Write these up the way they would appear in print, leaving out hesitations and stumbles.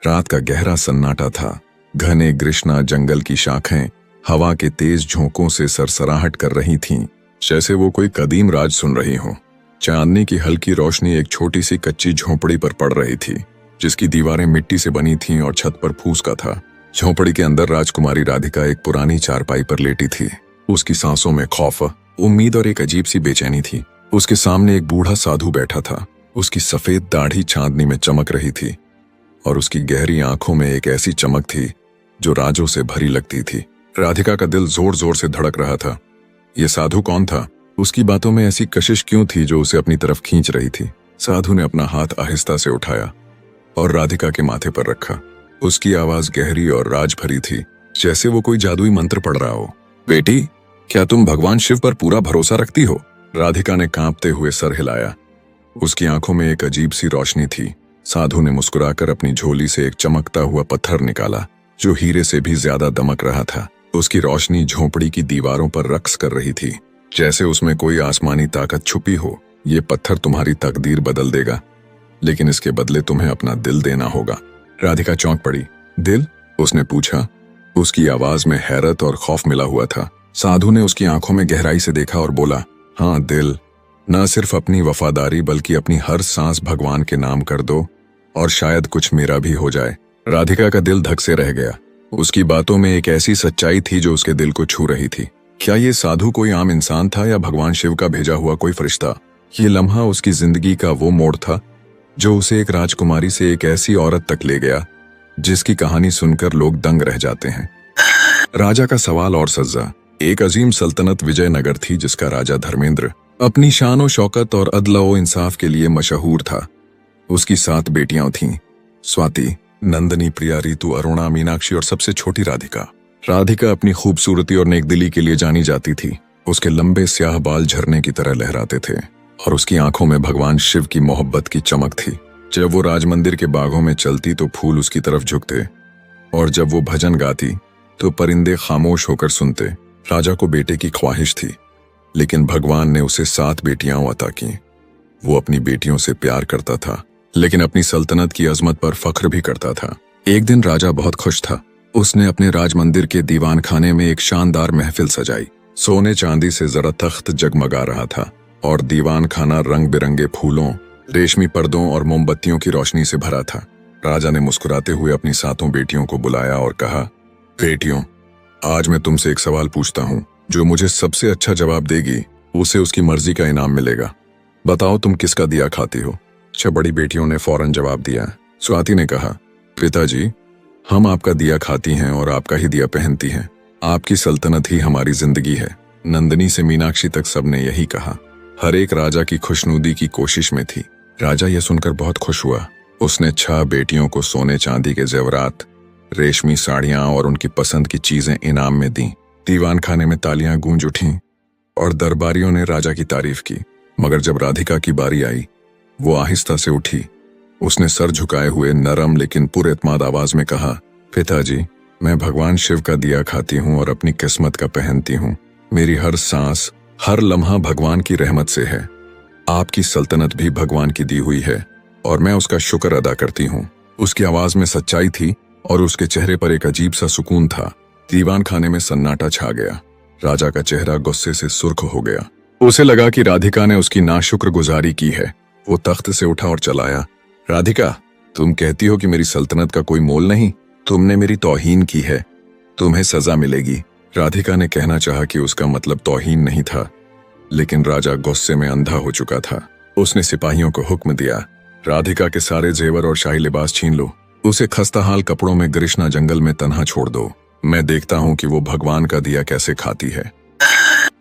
रात का गहरा सन्नाटा था। घने कृष्णा जंगल की शाखें हवा के तेज झोंकों से सरसराहट कर रही थीं, जैसे वो कोई कदीम राज सुन रही हो। चांदनी की हल्की रोशनी एक छोटी सी कच्ची झोंपड़ी पर पड़ रही थी, जिसकी दीवारें मिट्टी से बनी थीं और छत पर फूस का था। झोंपड़ी के अंदर राजकुमारी राधिका एक पुरानी चारपाई पर लेटी थी। उसकी सांसों में खौफ, उम्मीद और एक अजीब सी बेचैनी थी। उसके सामने एक बूढ़ा साधु बैठा था। उसकी सफेद दाढ़ी चांदनी में चमक रही थी और उसकी गहरी आंखों में एक ऐसी चमक थी जो राजों से भरी लगती थी। राधिका का दिल जोर जोर से धड़क रहा था। यह साधु कौन था? उसकी बातों में ऐसी कशिश क्यों थी जो उसे अपनी तरफ खींच रही थी? साधु ने अपना हाथ आहिस्ता से उठाया और राधिका के माथे पर रखा। उसकी आवाज गहरी और राज भरी थी, जैसे वो कोई जादुई मंत्र पढ़ रहा हो। बेटी, क्या तुम भगवान शिव पर पूरा भरोसा रखती हो? राधिका ने कांपते हुए सर हिलाया। उसकी आंखों में एक अजीब सी रोशनी थी। साधु ने मुस्कुराकर अपनी झोली से एक चमकता हुआ पत्थर निकाला, जो हीरे से भी ज्यादा दमक रहा था। उसकी रोशनी झोंपड़ी की दीवारों पर रक्स कर रही थी, जैसे उसमें कोई आसमानी ताकत छुपी हो। ये पत्थर तुम्हारी तकदीर बदल देगा, लेकिन इसके बदले तुम्हें अपना दिल देना होगा। राधिका चौंक पड़ी। दिल? उसने पूछा। उसकी आवाज में हैरत और खौफ मिला हुआ था। साधु ने उसकी आंखों में गहराई से देखा और बोला, हाँ, दिल। न सिर्फ अपनी वफादारी बल्कि अपनी हर सांस भगवान के नाम कर दो और शायद कुछ मेरा भी हो जाए। राधिका का दिल धक से रह गया। उसकी बातों में एक ऐसी सच्चाई थी जो उसके दिल को छू रही थी। क्या ये साधु कोई आम इंसान था या भगवान शिव का भेजा हुआ कोई फरिश्ता? ये लम्हा उसकी जिंदगी का वो मोड़ था जो उसे एक राजकुमारी से एक ऐसी औरत तक ले गया जिसकी कहानी सुनकर लोग दंग रह जाते हैं। राजा का सवाल और सज्जा। एक अजीम सल्तनत विजयनगर थी, जिसका राजा धर्मेंद्र अपनी शान और शौकत और अदल इंसाफ के लिए मशहूर था। उसकी 7 बेटियां थीं, स्वाति, नंदनी, प्रिया, ऋतु, अरुणा, मीनाक्षी और सबसे छोटी राधिका। राधिका अपनी खूबसूरती और नेकदिली के लिए जानी जाती थी। उसके लंबे स्याह बाल झरने की तरह लहराते थे और उसकी आंखों में भगवान शिव की मोहब्बत की चमक थी। जब वो राजमंदिर के बागों में चलती तो फूल उसकी तरफ झुकते, और जब वो भजन गाती तो परिंदे खामोश होकर सुनते। राजा को बेटे की ख्वाहिश थी, लेकिन भगवान ने उसे 7 बेटियां अता की। वो अपनी बेटियों से प्यार करता था, लेकिन अपनी सल्तनत की अजमत पर फख्र भी करता था। एक दिन राजा बहुत खुश था। उसने अपने राजमंदिर के दीवान खाने में एक शानदार महफिल सजाई। सोने चांदी से जरा तख्त जगमगा रहा था और दीवान खाना रंग बिरंगे फूलों, रेशमी पर्दों और मोमबत्तियों की रोशनी से भरा था। राजा ने मुस्कुराते हुए अपनी 7 बेटियों को बुलाया और कहा, बेटियों, आज मैं तुमसे एक सवाल पूछता हूँ। जो मुझे सबसे अच्छा जवाब देगी उसे उसकी मर्जी का इनाम मिलेगा। बताओ, तुम किसका दिया खाती हो? 6 बड़ी बेटियों ने फौरन जवाब दिया। स्वाति ने कहा, पिताजी, हम आपका दिया खाती हैं और आपका ही दिया पहनती हैं। आपकी सल्तनत ही हमारी जिंदगी है। नंदनी से मीनाक्षी तक सबने यही कहा। हर एक राजा की खुशनुदी की कोशिश में थी। राजा यह सुनकर बहुत खुश हुआ। उसने 6 बेटियों को सोने चांदी के जेवरात, रेशमी साड़ियां और उनकी पसंद की चीजें इनाम में दी। दीवान खाने में तालियां गूंज उठीं और दरबारियों ने राजा की तारीफ की। मगर जब राधिका की बारी आई, वो आहिस्ता से उठी। उसने सर झुकाए हुए नरम लेकिन पुरएतमाद आवाज में कहा, पिताजी, मैं भगवान शिव का दिया खाती हूँ और अपनी किस्मत का पहनती हूँ। मेरी हर सांस, हर लम्हा भगवान की रहमत से है। आपकी सल्तनत भी भगवान की दी हुई है और मैं उसका शुक्र अदा करती हूँ। उसकी आवाज में सच्चाई थी और उसके चेहरे पर एक अजीब सा सुकून था। दीवान खाने में सन्नाटा छा गया। राजा का चेहरा गुस्से से सुर्ख हो गया। उसे लगा कि राधिका ने उसकी नाशुक्रगुजारी की है। वो तख्त से उठा और चलाया। राधिका, तुम कहती हो कि मेरी सल्तनत का कोई मोल नहीं? तुमने मेरी तौहीन की है, तुम्हें सजा मिलेगी। राधिका ने कहना चाहा कि उसका मतलब तौहीन नहीं था, लेकिन राजा गुस्से में अंधा हो चुका था। उसने सिपाहियों को हुक्म दिया, राधिका के सारे जेवर और शाही लिबास छीन लो। उसे खस्ताहाल कपड़ों में कृष्णा जंगल में तन्हा छोड़ दो। मैं देखता हूँ कि वो भगवान का दिया कैसे खाती है।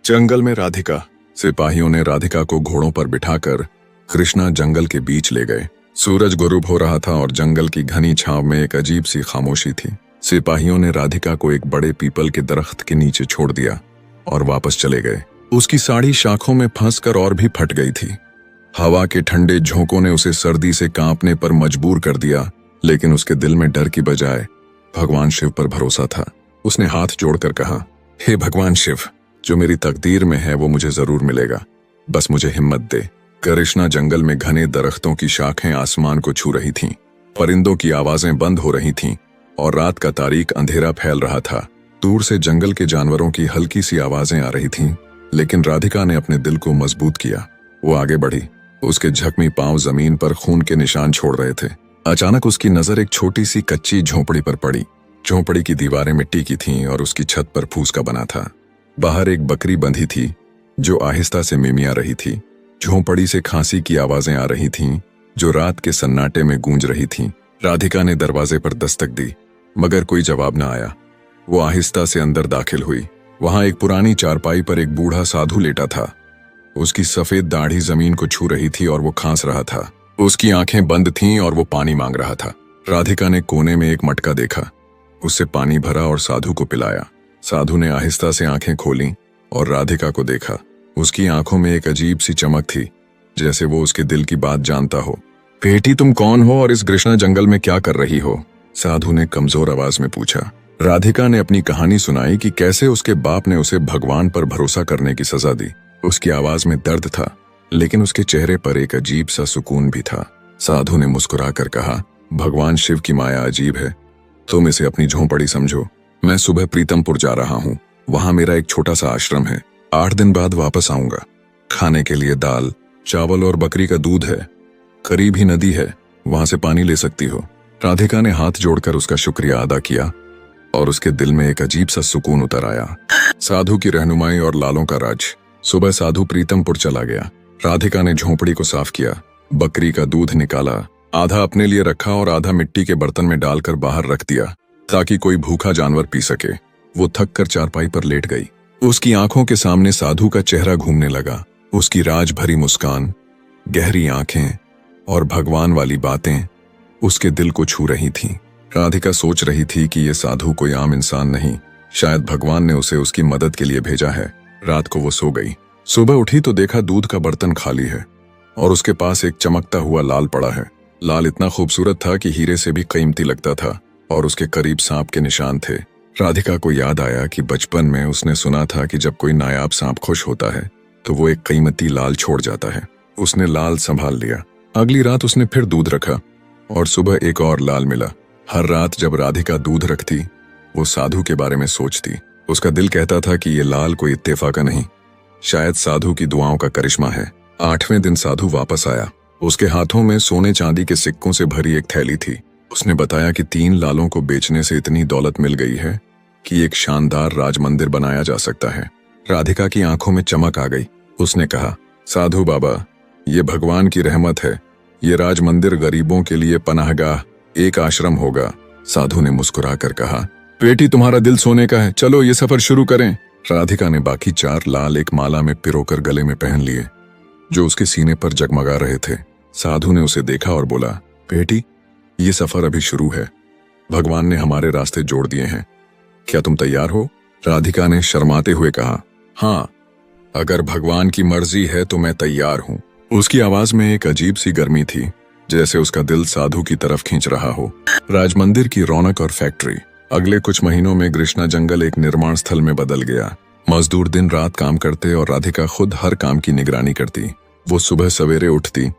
जंगल में राधिका। सिपाहियों ने राधिका को घोड़ों पर बिठाकर कृष्णा जंगल के बीच ले गए। सूरज गुरूब हो रहा था और जंगल की घनी छांव में एक अजीब सी खामोशी थी। सिपाहियों ने राधिका को एक बड़े पीपल के दरख्त के नीचे छोड़ दिया और वापस चले गए। उसकी साड़ी शाखों में फंसकर और भी फट गई थी। हवा के ठंडे झोंकों ने उसे सर्दी से कांपने पर मजबूर कर दिया, लेकिन उसके दिल में डर की बजाय भगवान शिव पर भरोसा था। उसने हाथ जोड़कर कहा, हे भगवान शिव, जो मेरी तकदीर में है वो मुझे जरूर मिलेगा, बस मुझे हिम्मत दे। कृष्णा जंगल में घने दरख्तों की शाखें आसमान को छू रही थीं। परिंदों की आवाजें बंद हो रही थीं और रात का तारीक अंधेरा फैल रहा था। दूर से जंगल के जानवरों की हल्की सी आवाजें आ रही थीं, लेकिन राधिका ने अपने दिल को मजबूत किया। वो आगे बढ़ी। उसके जख्मी पांव जमीन पर खून के निशान छोड़ रहे थे। अचानक उसकी नजर एक छोटी सी कच्ची झोंपड़ी पर पड़ी। झोंपड़ी की दीवारें मिट्टी की थीं और उसकी छत पर फूस का बना था। बाहर एक बकरी बंधी थी जो आहिस्ता से मिमिया रही थी। झोंपड़ी से खांसी की आवाजें आ रही थीं जो रात के सन्नाटे में गूंज रही थीं। राधिका ने दरवाजे पर दस्तक दी, मगर कोई जवाब न आया। वो आहिस्ता से अंदर दाखिल हुई। वहां एक पुरानी चारपाई पर एक बूढ़ा साधु लेटा था। उसकी सफेद दाढ़ी जमीन को छू रही थी और वो खांस रहा था। उसकी आंखें बंद थीं और वो पानी मांग रहा था। राधिका ने कोने में एक मटका देखा, उससे पानी भरा और साधु को पिलाया। साधु ने आहिस्ता से आंखें खोलीं और राधिका को देखा। उसकी आंखों में एक अजीब सी चमक थी, जैसे वो उसके दिल की बात जानता हो। बेटी, तुम कौन हो और इस कृष्णा जंगल में क्या कर रही हो? साधु ने कमजोर आवाज में पूछा। राधिका ने अपनी कहानी सुनाई कि कैसे उसके बाप ने उसे भगवान पर भरोसा करने की सजा दी। उसकी आवाज में दर्द था, लेकिन उसके चेहरे पर एक अजीब सा सुकून भी था। साधु ने मुस्कुराकर कहा, भगवान शिव की माया अजीब है। तुम इसे अपनी झोंपड़ी समझो। मैं सुबह प्रीतमपुर जा रहा हूँ। वहां मेरा एक छोटा सा आश्रम है। 8 दिन बाद वापस आऊंगा। खाने के लिए दाल, चावल और बकरी का दूध है। करीब ही नदी है, वहां से पानी ले सकती हो। राधिका ने हाथ जोड़कर उसका शुक्रिया अदा किया और उसके दिल में एक अजीब सा सुकून उतर आया। साधु की रहनुमाई और लालों का राज। सुबह साधु प्रीतमपुर चला गया। राधिका ने झोंपड़ी को साफ किया, बकरी का दूध निकाला, आधा अपने लिए रखा और आधा मिट्टी के बर्तन में डालकर बाहर रख दिया ताकि कोई भूखा जानवर पी सके। वो थक कर चारपाई पर लेट गई। उसकी आंखों के सामने साधु का चेहरा घूमने लगा। उसकी राज भरी मुस्कान, गहरी आंखें और भगवान वाली बातें उसके दिल को छू रही थीं। राधिका सोच रही थी कि ये साधु कोई आम इंसान नहीं, शायद भगवान ने उसे उसकी मदद के लिए भेजा है। रात को वो सो गई। सुबह उठी तो देखा दूध का बर्तन खाली है और उसके पास एक चमकता हुआ लाल पड़ा है। लाल इतना खूबसूरत था कि हीरे से भी कीमती लगता था और उसके करीब सांप के निशान थे। राधिका को याद आया कि बचपन में उसने सुना था कि जब कोई नायाब सांप खुश होता है तो वो एक कीमती लाल छोड़ जाता है। उसने लाल संभाल लिया। अगली रात उसने फिर दूध रखा और सुबह एक और लाल मिला। हर रात जब राधिका दूध रखती, वो साधु के बारे में सोचती। उसका दिल कहता था कि ये लाल कोई इत्तेफाका नहीं, शायद साधु की दुआओं का करिश्मा है। 8वें दिन साधु वापस आया। उसके हाथों में सोने चांदी के सिक्कों से भरी एक थैली थी। उसने बताया कि 3 लालों को बेचने से इतनी दौलत मिल गई है कि एक शानदार राजमंदिर बनाया जा सकता है। राधिका की आंखों में चमक आ गई। उसने कहा, साधु बाबा, ये भगवान की रहमत है। ये राजमंदिर गरीबों के लिए पनाहगाह, एक आश्रम होगा। साधु ने मुस्कुराकर कहा, बेटी, तुम्हारा दिल सोने का है, चलो ये सफर शुरू करें। राधिका ने बाकी 4 लाल एक माला में पिरोकर गले में पहन लिए, जो उसके सीने पर जगमगा रहे थे। साधु ने उसे देखा और बोला, बेटी, ये सफर अभी शुरू है। भगवान ने हमारे रास्ते जोड़ दिए हैं। क्या तुम तैयार हो? राधिका ने शर्माते हुए कहा, हाँ, अगर भगवान की मर्जी है तो मैं तैयार हूँ। उसकी आवाज में एक अजीब सी गर्मी थी, जैसे उसका दिल साधु की तरफ खींच रहा हो। राजमंदिर की रौनक और फैक्ट्री। अगले कुछ महीनों में कृष्णा जंगल एक निर्माण स्थल में बदल गया। मजदूर दिन रात काम करते और राधिका खुद हर काम की निगरानी करती। वो सुबह सवेरे उठती,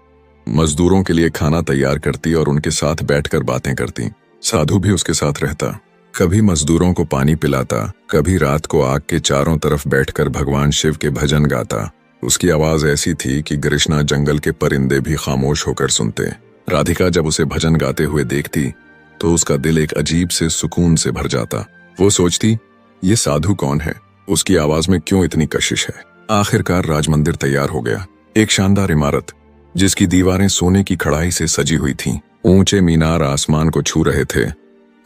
मजदूरों के लिए खाना तैयार करती और उनके साथ बैठकर बातें करती। साधु भी उसके साथ रहता। कभी मजदूरों को पानी पिलाता, कभी रात को आग के चारों तरफ बैठकर भगवान शिव के भजन गाता। उसकी आवाज ऐसी थी कि कृष्णा जंगल के परिंदे भी खामोश होकर सुनते। राधिका जब उसे भजन गाते हुए देखती तो उसका दिल एक अजीब से सुकून से भर जाता। वो सोचती, ये साधु कौन है? उसकी आवाज में क्यों इतनी कशिश है? आखिरकार राजमंदिर तैयार हो गया। एक शानदार इमारत जिसकी दीवारें सोने की कढ़ाई से सजी हुई थीं। ऊंचे मीनार आसमान को छू रहे थे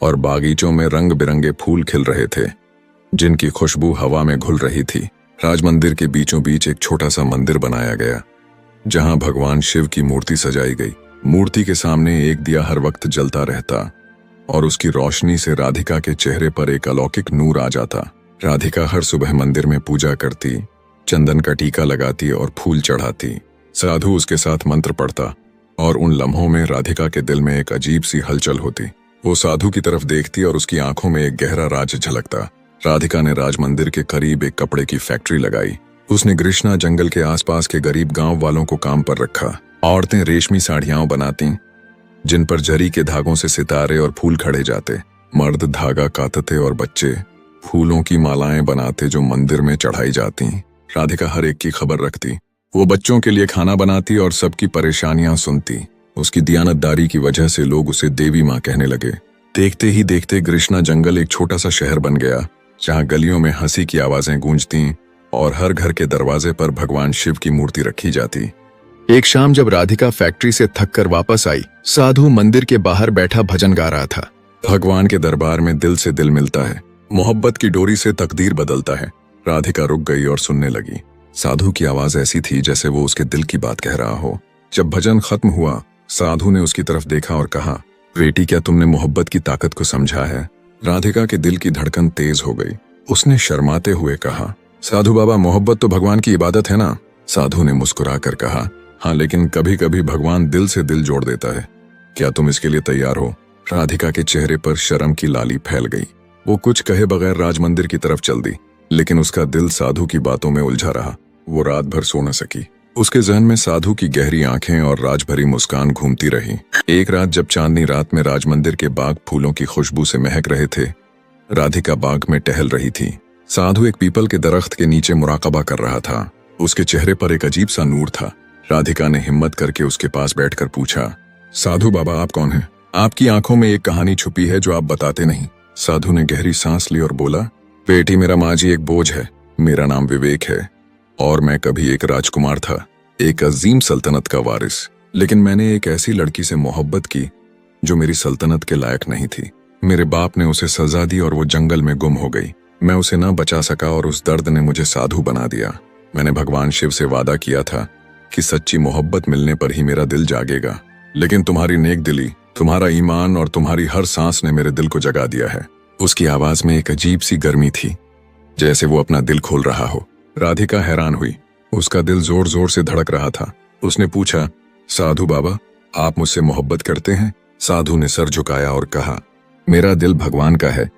और बागीचों में रंग बिरंगे फूल खिल रहे थे, जिनकी खुशबू हवा में घुल रही थी। राजमंदिर के बीचों बीच एक छोटा सा मंदिर बनाया गया, जहां भगवान शिव की मूर्ति सजाई गई। मूर्ति के सामने एक दिया हर वक्त जलता रहता और उसकी रोशनी से राधिका के चेहरे पर एक अलौकिक नूर आ जाता। राधिका हर सुबह मंदिर में पूजा करती, चंदन का टीका लगाती और फूल चढ़ाती। साधु उसके साथ मंत्र पढ़ता और उन लम्हों में राधिका के दिल में एक अजीब सी हलचल होती। वो साधु की तरफ देखती और उसकी आंखों में एक गहरा राज झलकता। राधिका ने राजमंदिर के करीब एक कपड़े की फैक्ट्री लगाई। उसने कृष्णा जंगल के आसपास के गरीब गांव वालों को काम पर रखा। औरतें रेशमी साड़ियां बनाती, जिन पर जरी के धागों से सितारे और फूल खड़े जाते। मर्द धागा कातते और बच्चे फूलों की मालाएं बनाते जो मंदिर में चढ़ाई जाती। राधिका हर एक की खबर रखती। वो बच्चों के लिए खाना बनाती और सबकी परेशानियां सुनती। उसकी दियानतदारी की वजह से लोग उसे देवी माँ कहने लगे। देखते ही देखते कृष्णा जंगल एक छोटा सा शहर बन गया, जहाँ गलियों में हंसी की आवाजें गूंजती और हर घर के दरवाजे पर भगवान शिव की मूर्ति रखी जाती। एक शाम जब राधिका फैक्ट्री से थक कर वापस आई, साधु मंदिर के बाहर बैठा भजन गा रहा था। भगवान के दरबार में दिल से दिल मिलता है, मोहब्बत की डोरी से तकदीर बदलता है। राधिका रुक गई और सुनने लगी। साधु की आवाज ऐसी थी जैसे वो उसके दिल की बात कह रहा हो। जब भजन खत्म हुआ, साधु ने उसकी तरफ देखा और कहा, बेटी क्या तुमने मोहब्बत की ताकत को समझा है? राधिका के दिल की धड़कन तेज हो गई। उसने शर्माते हुए कहा, साधु बाबा, मोहब्बत तो भगवान की इबादत है ना? साधु ने मुस्कुरा कर कहा, हाँ, लेकिन कभी कभी भगवान दिल से दिल जोड़ देता है। क्या तुम इसके लिए तैयार हो? राधिका के चेहरे पर शर्म की लाली फैल गई। वो कुछ कहे बगैर राजमंदिर की तरफ चल दी, लेकिन उसका दिल साधु की बातों में उलझा रहा। वो रात भर सो न सकी। उसके जहन में साधु की गहरी आंखें और राजभरी मुस्कान घूमती रही। एक रात जब चांदनी रात में राजमंदिर के बाग फूलों की खुशबू से महक रहे थे, राधिका बाग में टहल रही थी। साधु एक पीपल के दरख्त के नीचे मुराकबा कर रहा था। उसके चेहरे पर एक अजीब सा नूर था। राधिका ने हिम्मत करके उसके पास बैठकर पूछा, साधु बाबा, आप कौन हैं? आपकी आंखों में एक कहानी छुपी है जो आप बताते नहीं। साधु ने गहरी सांस ली और बोला, बेटी, मेरा माजी एक बोझ है। मेरा नाम विवेक है और मैं कभी एक राजकुमार था, एक अजीम सल्तनत का वारिस। लेकिन मैंने एक ऐसी लड़की से मोहब्बत की जो मेरी सल्तनत के लायक नहीं थी। मेरे बाप ने उसे सजा दी और वो जंगल में गुम हो गई। मैं उसे न बचा सका और उस दर्द ने मुझे साधु बना दिया। मैंने भगवान शिव से वादा किया था कि सच्ची मोहब्बत मिलने पर ही मेरा दिल जागेगा, लेकिन तुम्हारी नेक दिली, तुम्हारा ईमान और तुम्हारी हर सांस ने मेरे दिल को जगा दिया है। उसकी आवाज में एक अजीब सी गर्मी थी, जैसे वो अपना दिल खोल रहा हो। राधिका हैरान हुई। उसका दिल जोर जोर से धड़क रहा था। उसने पूछा, साधु बाबा, आप मुझसे मोहब्बत करते हैं? साधु ने सर झुकाया और कहा, मेरा दिल भगवान का है,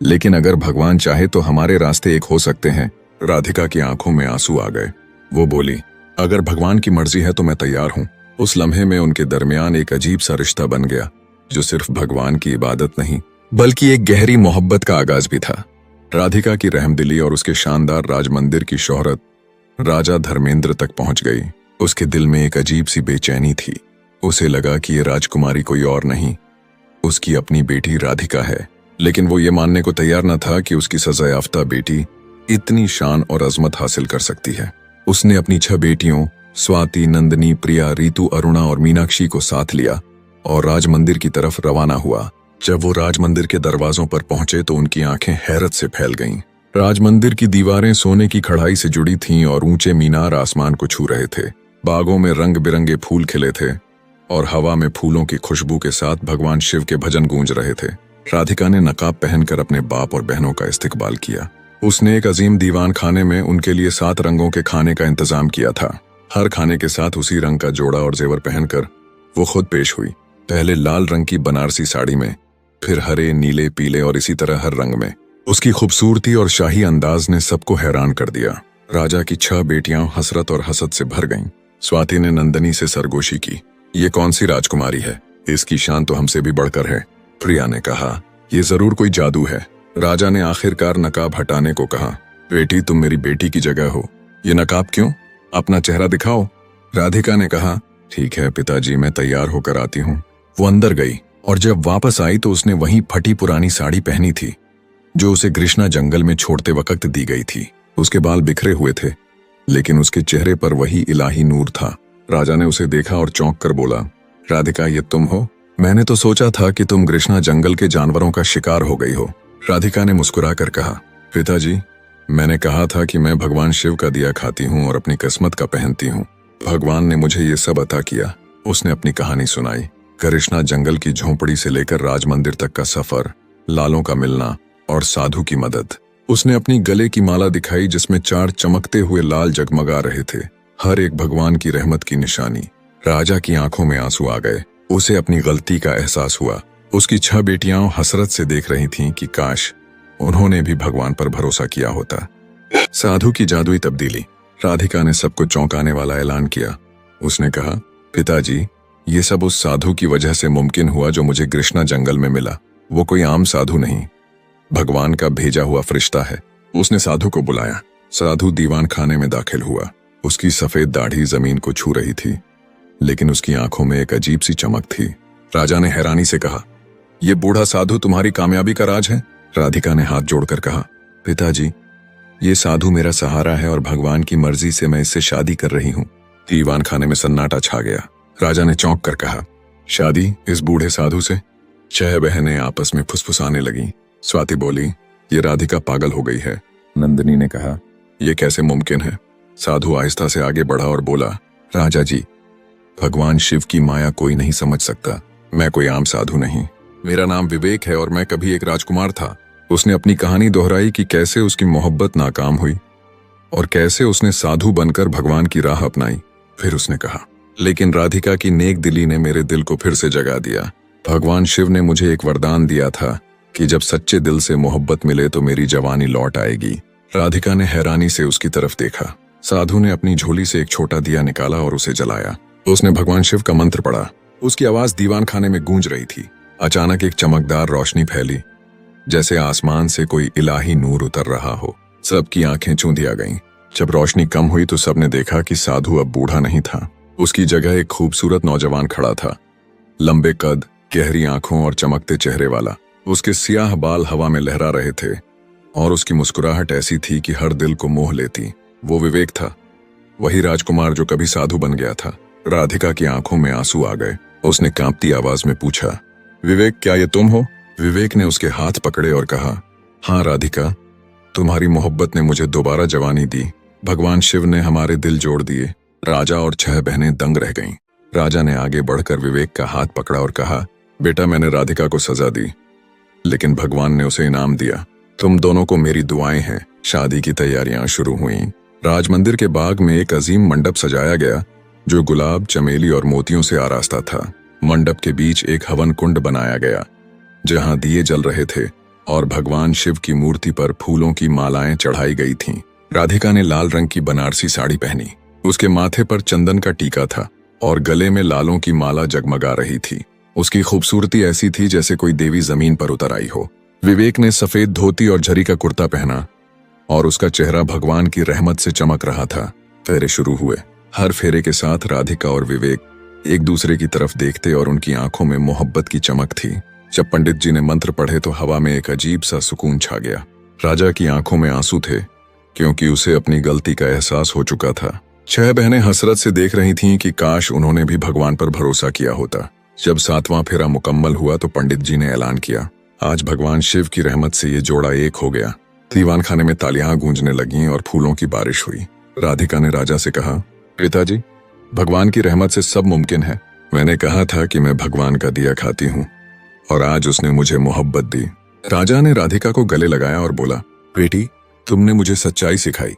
लेकिन अगर भगवान चाहे तो हमारे रास्ते एक हो सकते हैं। राधिका की आंखों में आंसू आ गए। वो बोली, अगर भगवान की मर्जी है तो मैं तैयार हूं। उस लम्हे में उनके दरमियान एक अजीब सा रिश्ता बन गया, जो सिर्फ भगवान की इबादत नहीं बल्कि एक गहरी मोहब्बत का आगाज भी था। राधिका की रहमदिली और उसके शानदार राजमंदिर की शोहरत राजा धर्मेंद्र तक पहुंच गई। उसके दिल में एक अजीब सी बेचैनी थी। उसे लगा कि ये राजकुमारी कोई और नहीं, उसकी अपनी बेटी राधिका है। लेकिन वो ये मानने को तैयार न था कि उसकी सजायाफ्ता बेटी इतनी शान और अजमत हासिल कर सकती है। उसने अपनी 6 बेटियों स्वाति, नंदिनी, प्रिया, रीतु, अरुणा और मीनाक्षी को साथ लिया और राजमंदिर की तरफ रवाना हुआ। जब वो राजमंदिर के दरवाजों पर पहुंचे तो उनकी आंखें हैरत से फैल गईं। राजमंदिर की दीवारें सोने की कढ़ाई से जुड़ी थीं और ऊंचे मीनार आसमान को छू रहे थे। बागों में रंग बिरंगे फूल खिले थे और हवा में फूलों की खुशबू के साथ भगवान शिव के भजन गूंज रहे थे। राधिका ने नकाब पहनकर अपने बाप और बहनों का इस्तकबाल किया। उसने एक अजीम दीवान खाने में उनके लिए 7 रंगों के खाने का इंतजाम किया था। हर खाने के साथ उसी रंग का जोड़ा और जेवर पहनकर वो खुद पेश हुई। पहले लाल रंग की बनारसी साड़ी में, फिर हरे, नीले, पीले और इसी तरह हर रंग में। उसकी खूबसूरती और शाही अंदाज ने सबको हैरान कर दिया। राजा की 6 बेटियां हसरत और हसद से भर गईं। स्वाति ने नंदनी से सरगोशी की, ये कौन सी राजकुमारी है? इसकी शान तो हमसे भी बढ़कर है। प्रिया ने कहा, ये जरूर कोई जादू है। राजा ने आखिरकार नकाब हटाने को कहा, बेटी, तुम मेरी बेटी की जगह हो, ये नकाब क्यों? अपना चेहरा दिखाओ। राधिका ने कहा, ठीक है पिताजी, मैं तैयार होकर आती हूँ। वो अंदर गई और जब वापस आई तो उसने वही फटी पुरानी साड़ी पहनी थी जो उसे कृष्णा जंगल में छोड़ते वक्त दी गई थी। उसके बाल बिखरे हुए थे, लेकिन उसके चेहरे पर वही इलाही नूर था। राजा ने उसे देखा और चौंक कर बोला, राधिका, ये तुम हो? मैंने तो सोचा था कि तुम कृष्णा जंगल के जानवरों का शिकार हो गई हो। राधिका ने मुस्कुरा कर कहा, पिताजी, मैंने कहा था कि मैं भगवान शिव का दिया खाती हूँ और अपनी किस्मत का पहनती हूँ। भगवान ने मुझे ये सब अता किया। उसने अपनी कहानी सुनाई। कृष्णा जंगल की झोंपड़ी से लेकर राजमंदिर तक का सफर, लालों का मिलना और साधु की मदद। उसने अपनी गले की माला दिखाई जिसमें 4 चमकते हुए लाल जगमगा रहे थे, हर एक भगवान की रहमत की निशानी। राजा की आंखों में आंसू आ गए। उसे अपनी गलती का एहसास हुआ। उसकी 6 बेटियां हसरत से देख रही थीं कि काश उन्होंने भी भगवान पर भरोसा किया होता। साधु की जादुई तब्दीली। राधिका ने सबको चौंकाने वाला ऐलान किया। उसने कहा, पिताजी, ये सब उस साधु की वजह से मुमकिन हुआ जो मुझे कृष्णा जंगल में मिला। वो कोई आम साधु नहीं, भगवान का भेजा हुआ फरिश्ता है। उसने साधु को बुलाया। साधु दीवान खाने में दाखिल हुआ। उसकी सफेद दाढ़ी जमीन को छू रही थी, लेकिन उसकी आंखों में एक अजीब सी चमक थी। राजा ने हैरानी से कहा, यह बूढ़ा साधु तुम्हारी कामयाबी का राज है? राधिका ने हाथ जोड़कर कहा, पिताजी, ये साधु मेरा सहारा है और भगवान की मर्जी से मैं इससे शादी कर रही हूँ। दीवान खाने में सन्नाटा छा गया। राजा ने चौंक कर कहा, शादी इस बूढ़े साधु से? 6 बहनें आपस में फुसफुसाने लगीं। स्वाति बोली, ये राधिका पागल हो गई है। नंदिनी ने कहा, यह कैसे मुमकिन है? साधु आहिस्ता से आगे बढ़ा और बोला, राजा जी, भगवान शिव की माया कोई नहीं समझ सकता। मैं कोई आम साधु नहीं, मेरा नाम विवेक है और मैं कभी एक राजकुमार था। उसने अपनी कहानी दोहराई कि कैसे उसकी मोहब्बत नाकाम हुई और कैसे उसने साधु बनकर भगवान की राह अपनाई। फिर उसने कहा, लेकिन राधिका की नेक दिली ने मेरे दिल को फिर से जगा दिया। भगवान शिव ने मुझे एक वरदान दिया था कि जब सच्चे दिल से मोहब्बत मिले तो मेरी जवानी लौट आएगी। राधिका ने हैरानी से उसकी तरफ देखा। साधु ने अपनी झोली से एक छोटा दिया निकाला और उसे जलाया। उसने भगवान शिव का मंत्र पढ़ा। उसकी आवाज दीवान खाने में गूंज रही थी। अचानक एक चमकदार रोशनी फैली, जैसे आसमान से कोई इलाही नूर उतर रहा हो। सबकी आंखें चूंधिया गईं। जब रोशनी कम हुई तो सबने देखा कि साधु अब बूढ़ा नहीं था। उसकी जगह एक खूबसूरत नौजवान खड़ा था, लंबे कद, गहरी आंखों और चमकते चेहरे वाला। उसके सियाह बाल हवा में लहरा रहे थे और उसकी मुस्कुराहट ऐसी थी कि हर दिल को मोह लेती। वो विवेक था, वही राजकुमार जो कभी साधु बन गया था। राधिका की आंखों में आंसू आ गए। उसने कांपती आवाज में पूछा, विवेक, क्या ये तुम हो? विवेक ने उसके हाथ पकड़े और कहा, हाँ राधिका, तुम्हारी मोहब्बत ने मुझे दोबारा जवानी दी। भगवान शिव ने हमारे दिल जोड़ दिए। राजा और 6 बहनें दंग रह गईं। राजा ने आगे बढ़कर विवेक का हाथ पकड़ा और कहा, बेटा, मैंने राधिका को सजा दी, लेकिन भगवान ने उसे इनाम दिया। तुम दोनों को मेरी दुआएं हैं। शादी की तैयारियां शुरू हुईं। राजमंदिर के बाग में एक अजीम मंडप सजाया गया जो गुलाब, चमेली और मोतियों से आरास्ता था। मंडप के बीच एक हवन कुंड बनाया गया जहां दिए जल रहे थे और भगवान शिव की मूर्ति पर फूलों की मालाएं चढ़ाई गई थीं। राधिका ने लाल रंग की बनारसी साड़ी पहनी। उसके माथे पर चंदन का टीका था और गले में लालों की माला जगमगा रही थी। उसकी खूबसूरती ऐसी थी जैसे कोई देवी जमीन पर उतर आई हो। विवेक ने सफेद धोती और झरी का कुर्ता पहना और उसका चेहरा भगवान की रहमत से चमक रहा था। फेरे शुरू हुए। हर फेरे के साथ राधिका और विवेक एक दूसरे की तरफ देखते और उनकी आंखों में मोहब्बत की चमक थी। जब पंडित जी ने मंत्र पढ़े तो हवा में एक अजीब सा सुकून छा गया। राजा की आंखों में आंसू थे क्योंकि उसे अपनी गलती का एहसास हो चुका था। 6 बहनें हसरत से देख रही थीं कि काश उन्होंने भी भगवान पर भरोसा किया होता। जब 7वां फेरा मुकम्मल हुआ तो पंडित जी ने ऐलान किया, आज भगवान शिव की रहमत से ये जोड़ा एक हो गया। दीवान खाने में तालियां गूंजने लगीं और फूलों की बारिश हुई। राधिका ने राजा से कहा, पिताजी, भगवान की रहमत से सब मुमकिन है। मैंने कहा था कि मैं भगवान का दिया खाती हूँ और आज उसने मुझे मोहब्बत दी। राजा ने राधिका को गले लगाया और बोला, बेटी, तुमने मुझे सच्चाई सिखाई।